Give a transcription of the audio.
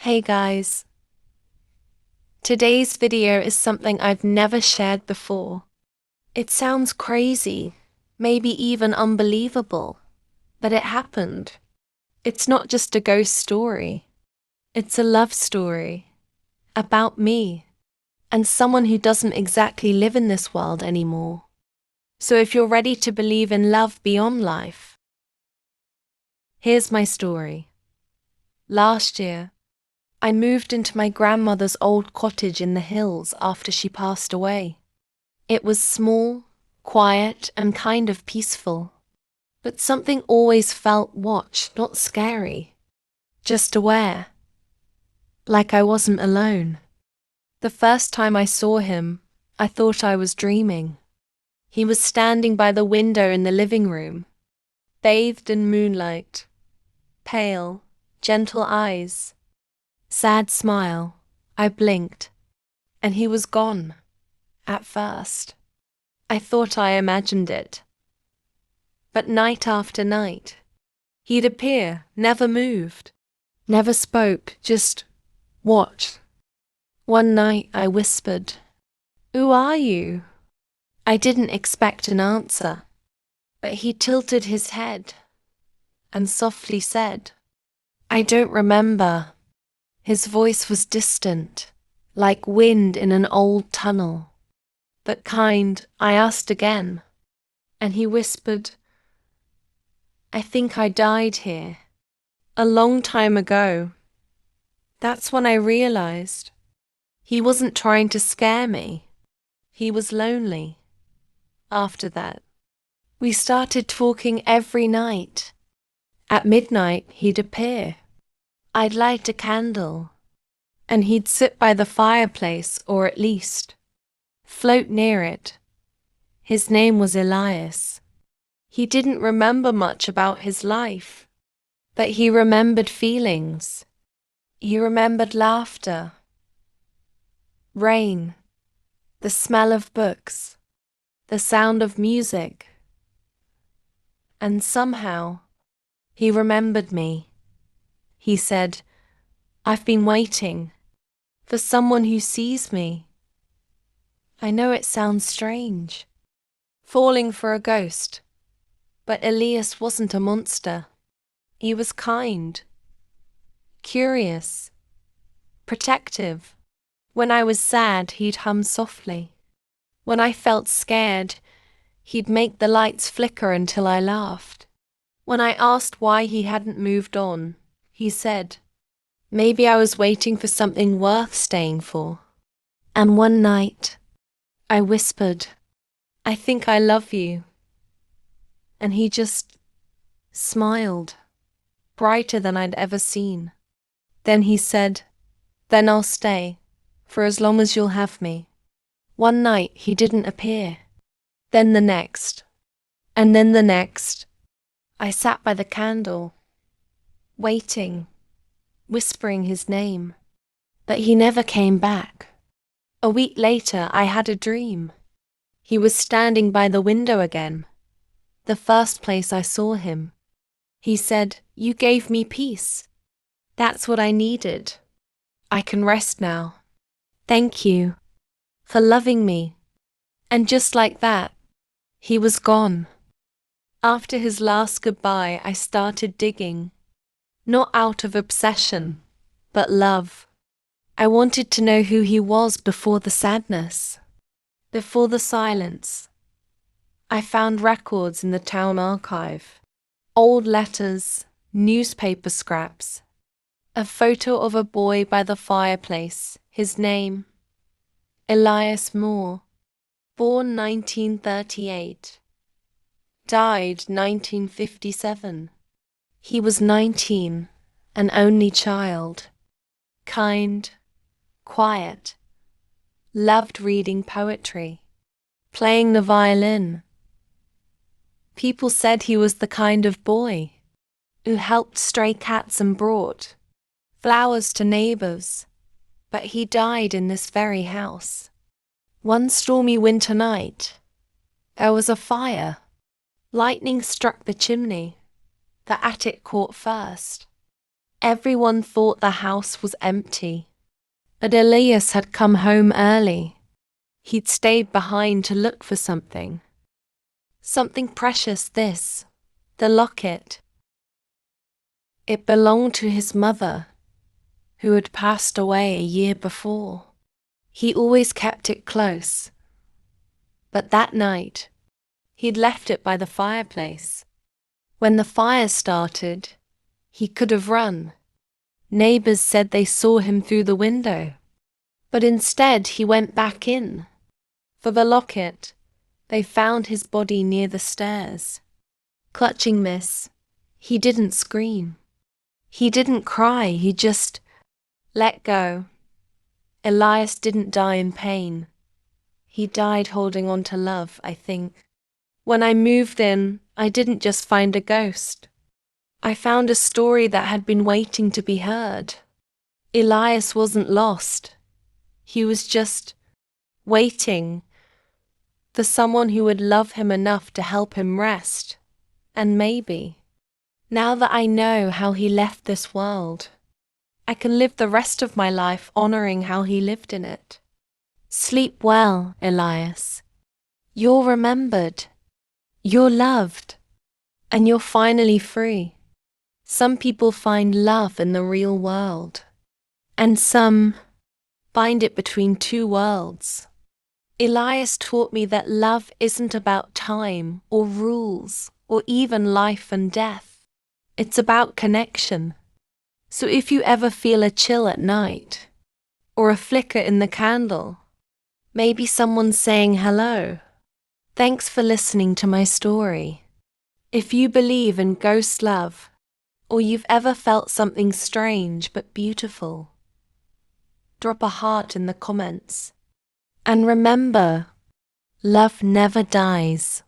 Hey guys, today's video is something I've never shared before. It sounds crazy, maybe even unbelievable, but it happened. It's not just a ghost story. It's a love story about me and someone who doesn't exactly live in this world anymore. So if you're ready to believe in love beyond life, here's my story. Last year, I moved into my grandmother's old cottage in the hills after she passed away. It was small, quiet, and kind of peaceful. But something always felt watched, not scary. Just aware. Like I wasn't alone. The first time I saw him, I thought I was dreaming. He was standing by the window in the living room, bathed in moonlight. Pale, gentle eyes. Sad smile. I blinked, and he was gone. At first, I thought I imagined it. But night after night, he'd appear, never moved, never spoke, just watched. One night I whispered, "Who are you?" I didn't expect an answer, but he tilted his head and softly said, "I don't remember." His voice was distant, like wind in an old tunnel. But kind, I asked again, and he whispered, "I think I died here, a long time ago." That's when I realized he wasn't trying to scare me. He was lonely. After that, we started talking every night. At midnight, he'd appear. I'd light a candle, and he'd sit by the fireplace, or at least float near it. His name was Elias. He didn't remember much about his life, but he remembered feelings. He remembered laughter, rain, the smell of books, the sound of music. And somehow, he remembered me. He said, "I've been waiting for someone who sees me." I know it sounds strange, falling for a ghost, but Elias wasn't a monster. He was kind, curious, protective. When I was sad, he'd hum softly. When I felt scared, he'd make the lights flicker until I laughed. When I asked why he hadn't moved on, he said, "Maybe I was waiting for something worth staying for." And one night, I whispered, "I think I love you." And he just smiled, brighter than I'd ever seen. Then he said, "Then I'll stay, for as long as you'll have me." One night he didn't appear. Then the next, and then the next. I sat by the candle, waiting, whispering his name. But he never came back. A week later I had a dream. He was standing by the window again, the first place I saw him. He said, "You gave me peace. That's what I needed. I can rest now. Thank you for loving me." And just like that, he was gone. After his last goodbye, I started digging. Not out of obsession, but love. I wanted to know who he was before the sadness, before the silence. I found records in the town archive, old letters, newspaper scraps, a photo of a boy by the fireplace, his name, Elias Moore, born 1938, died 1957. He was 19, an only child, kind, quiet, loved reading poetry, playing the violin. People said he was the kind of boy who helped stray cats and brought flowers to neighbors, but he died in this very house. One stormy winter night, there was a fire. Lightning struck the chimney. The attic caught first. Everyone thought the house was empty, but Elias had come home early. He'd stayed behind to look for something. Something precious, this, the locket. It belonged to his mother, who had passed away a year before. He always kept it close, but that night, he'd left it by the fireplace. When the fire started, he could have run. Neighbors said they saw him through the window, but instead he went back in. For the locket, they found his body near the stairs. Clutching Miss, he didn't scream. He didn't cry, he just let go. Elias didn't die in pain. He died holding on to love, I think. When I moved in, I didn't just find a ghost. I found a story that had been waiting to be heard. Elias wasn't lost. He was just waiting for someone who would love him enough to help him rest. And maybe, now that I know how he left this world, I can live the rest of my life honoring how he lived in it. Sleep well, Elias. You're remembered. You're loved. And you're finally free. Some people find love in the real world, and some find it between two worlds. Elias taught me that love isn't about time or rules or even life and death. It's about connection. So if you ever feel a chill at night, or a flicker in the candle, maybe someone's saying hello. Thanks for listening to my story. If you believe in ghost love, or you've ever felt something strange but beautiful, drop a heart in the comments. And remember, love never dies.